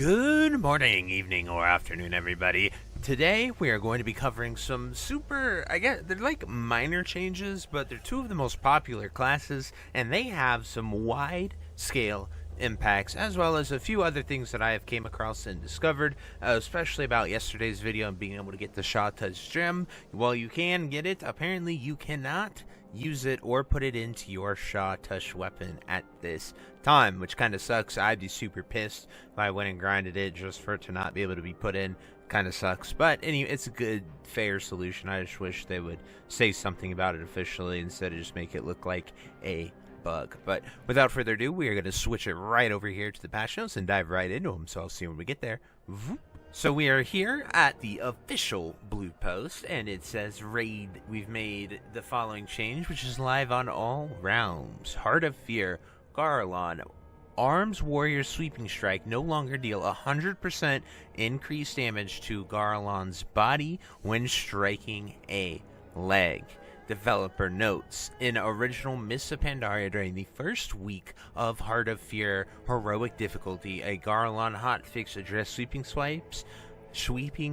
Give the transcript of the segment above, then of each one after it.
Good morning, evening, or afternoon, everybody. Today, we are going to be covering some I guess, they're like minor changes, but they're two of the most popular classes, and they have some wide-scale impacts, as well as a few other things that I have came across and discovered, especially about yesterday's video and being able to get the Shot Touch gem. While you can get it, apparently you cannot use it or put it into your Shot Touch weapon at this time, which kind of sucks. I'd be super pissed if I went and grinded it just for it to not be able to be put in. Kind of sucks, but anyway, it's a good, fair solution. I just wish they would say something about it officially instead of just make it look like a bug. But without further ado, we are going to switch it right over here to the patch notes and dive right into them, so I'll see you when we get there. So we are here at the official blue post, and it says raid. We've made the following change, which is live on all realms. Heart of Fear, Garland, Arms Warrior Sweeping Strike no longer deal 100% increased damage to Garland's body when striking a leg. Developer notes, in original Mists of Pandaria during the first week of Heart of Fear heroic difficulty, a Garland hotfix addressed sweeping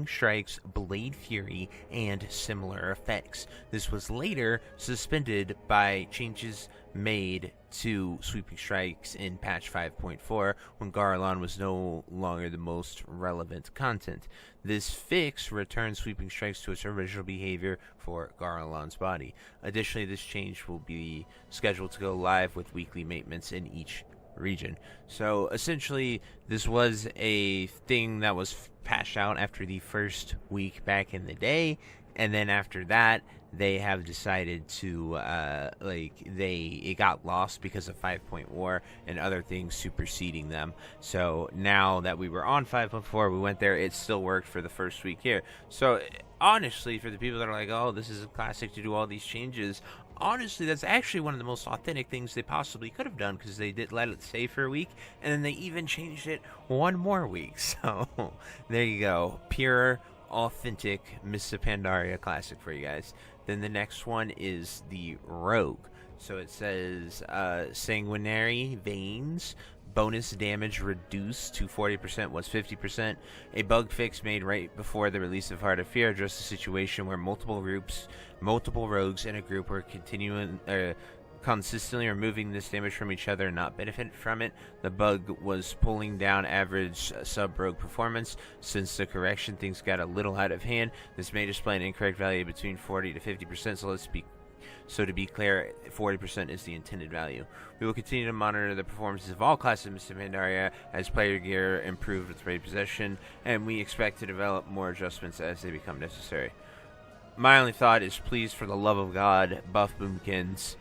strikes, blade fury, and similar effects. This was later suspended by changes made to sweeping strikes in patch 5.4 when Garland was no longer the most relevant content. This fix returns sweeping strikes to its original behavior for Garland's body. Additionally, this change will be scheduled to go live with weekly maintenance in each region. So essentially, this was a thing that was patched out after the first week back in the day, and then after that they have decided to it got lost because of 5.4 and other things superseding them. So now that we were on 5.4, we went there, it still worked for the first week here. So honestly, for the people that are like, oh, this is a classic to do all these changes, honestly, that's actually one of the most authentic things they possibly could have done, because they did let it stay for a week, and then they even changed it one more week. So there you go, pure authentic Mists of Pandaria classic for you guys. Then the next one is the Rogue. So it says Sanguinary Veins, bonus damage reduced to 40% was 50%. A bug fix made right before the release of Heart of Fear addressed a situation where multiple rogues in a group were consistently removing this damage from each other and not benefit from it. The bug was pulling down average sub-rogue performance. Since the correction, things got a little out of hand. This may display an incorrect value between 40 to 50%, so to be clear, 40% is the intended value. We will continue to monitor the performances of all classes of Mists of Pandaria as player gear improved with raid possession, and we expect to develop more adjustments as they become necessary. My only thought is, please, for the love of God, buff boomkins.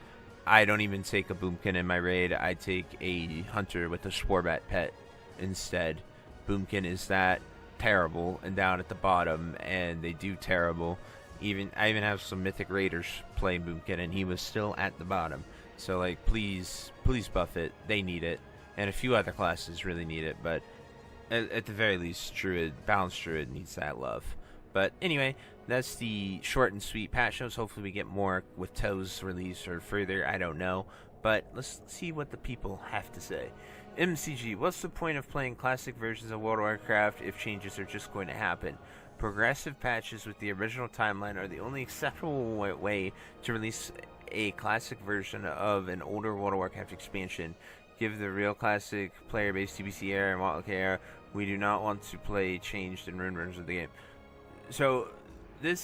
I don't even take a boomkin in my raid. I take a hunter with a Sporbat pet instead. Boomkin is that terrible and down at the bottom, and they do terrible. I even have some mythic raiders playing boomkin, and he was still at the bottom. So like, please buff it. They need it, and a few other classes really need it, but at the very least, balanced druid needs that love. But anyway, that's the short and sweet patch notes. Hopefully we get more with Toes release or further, I don't know. But let's see what the people have to say. MCG, what's the point of playing classic versions of World of Warcraft if changes are just going to happen? Progressive patches with the original timeline are the only acceptable way to release a classic version of an older World of Warcraft expansion. Give the real classic player base TBC era and Wildcard era. We do not want to play changed and ruined versions of the game. So I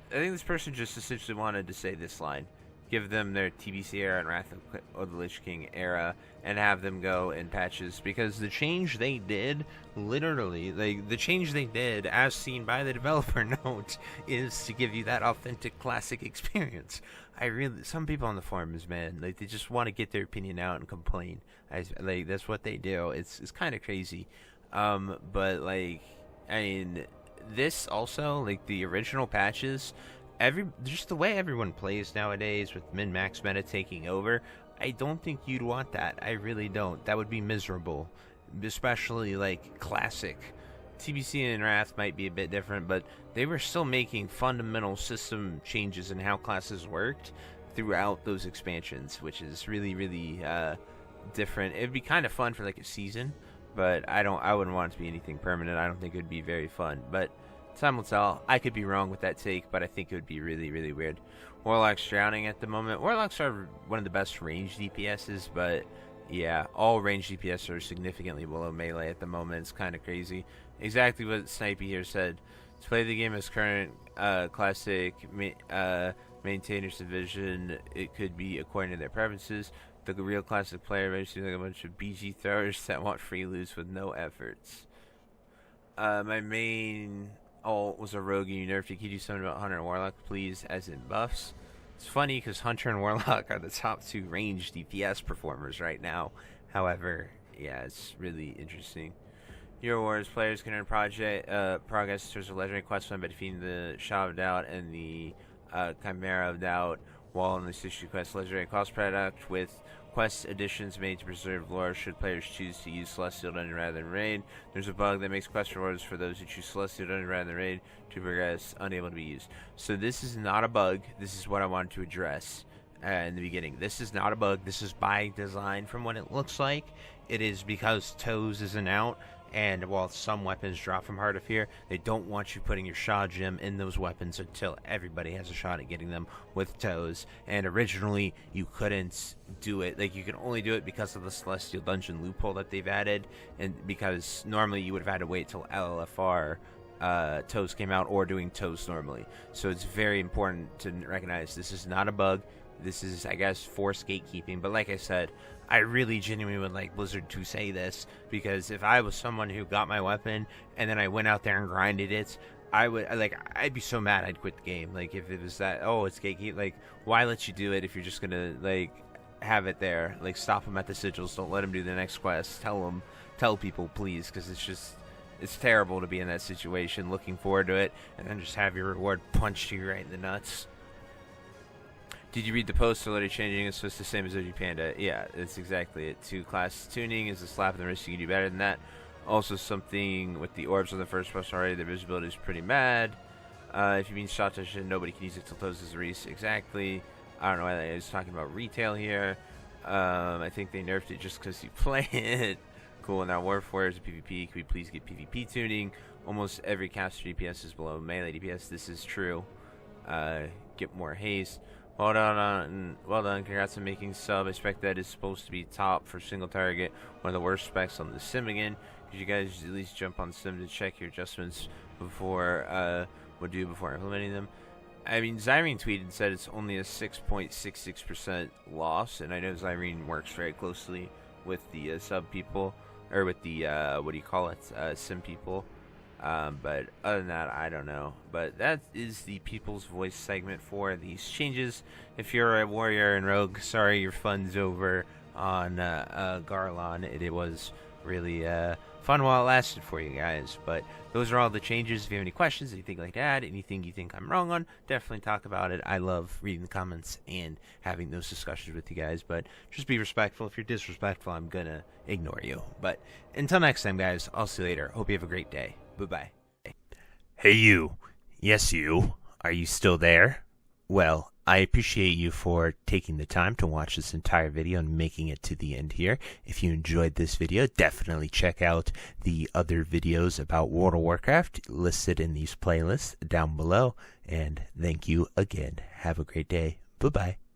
think this person just essentially wanted to say this line: give them their TBC era and Wrath of the Lich King era, and have them go in patches, because the change they did, literally, the change they did, as seen by the developer note, is to give you that authentic classic experience. Some people on the forums, man, they just want to get their opinion out and complain. That's what they do. It's kind of crazy, but this also, the original patches, just the way everyone plays nowadays with min-max meta taking over, I don't think you'd want that. I really don't. That would be miserable, especially classic. TBC and Wrath might be a bit different, but they were still making fundamental system changes in how classes worked throughout those expansions, which is really, really different. It'd be kind of fun for a season, but I wouldn't want it to be anything permanent. I don't think it would be very fun, but time will tell. I could be wrong with that take, but I think it would be really, really weird. Warlock's drowning at the moment. Warlocks are one of the best ranged DPSs, but yeah, all ranged DPS are significantly below melee at the moment. It's kind of crazy. Exactly what Snipey here said. To play the game as current classic maintainers division, it could be according to their preferences. The real classic player basically like a bunch of BG throwers that want free loot with no efforts. My main ult was a rogue and you nerfed it. Could you do something about Hunter and Warlock, please, as in buffs? It's funny because Hunter and Warlock are the top 2 ranged DPS performers right now. However, yeah, it's really interesting. Hero Wars players can earn progress towards a legendary quest line by defeating the Shah of Doubt and the Chimera of Doubt while on this issue quest. Legendary quest product with quest additions made to preserve lore should players choose to use Celestial Dungeon rather than Raid. There's a bug that makes quest rewards for those who choose Celestial Dungeon rather than Raid to progress unable to be used. So this is not a bug. This is what I wanted to address in the beginning. This is not a bug. This is by design from what it looks like. It is because Toes isn't out. And while some weapons drop from Heart of Fear, they don't want you putting your Shah Gem in those weapons until everybody has a shot at getting them with Toes. And originally, you couldn't do it. Like, you can only do it because of the Celestial Dungeon loophole that they've added. And because normally you would have had to wait till LLFR Toes came out, or doing Toes normally. So it's very important to recognize this is not a bug. This is, I guess, forced gatekeeping. But like I said, I really genuinely would like Blizzard to say this, because if I was someone who got my weapon and then I went out there and grinded it, I'd be so mad I'd quit the game. Like, if it was that, oh, it's gatekeep, like, why let you do it if you're just gonna, like, have it there? Like, stop them at the sigils, don't let them do the next quest, tell people, please, because it's terrible to be in that situation, looking forward to it, and then just have your reward punched you right in the nuts. Did you read the post already changing? It's just the same as OG Panda. Yeah, that's exactly it. 2 class tuning is a slap in the wrist. You can do better than that. Also, something with the orbs on the first post already. Their visibility is pretty mad. If you mean shot touch, nobody can use it till Toes is Reese. Exactly. I don't know why I was talking about retail here. I think they nerfed it just because you play it. Cool. Now Warfare is a PvP. Can we please get PvP tuning? Almost every caster DPS is below melee DPS. This is true. Get more haste. Well done, congrats on making sub. I expect that is supposed to be top for single target. One of the worst specs on the sim again. Could you guys at least jump on sim to check your adjustments before implementing them? I mean, Zyrene tweeted and said it's only a 6.66% loss, and I know Zyrene works very closely with the sub people, or with the sim people. But other than that, I don't know. But that is the People's Voice segment for these changes. If you're a warrior and rogue, sorry your fun's over on Garlon. It was really fun while it lasted for you guys. But those are all the changes. If you have any questions, anything like that, anything you think I'm wrong on, definitely talk about it. I love reading the comments and having those discussions with you guys. But just be respectful. If you're disrespectful, I'm gonna ignore you. But until next time, guys, I'll see you later. Hope you have a great day. Bye-bye. Hey, you. Yes, you. Are you still there? Well, I appreciate you for taking the time to watch this entire video and making it to the end here. If you enjoyed this video, definitely check out the other videos about World of Warcraft listed in these playlists down below. And thank you again. Have a great day. Bye-bye.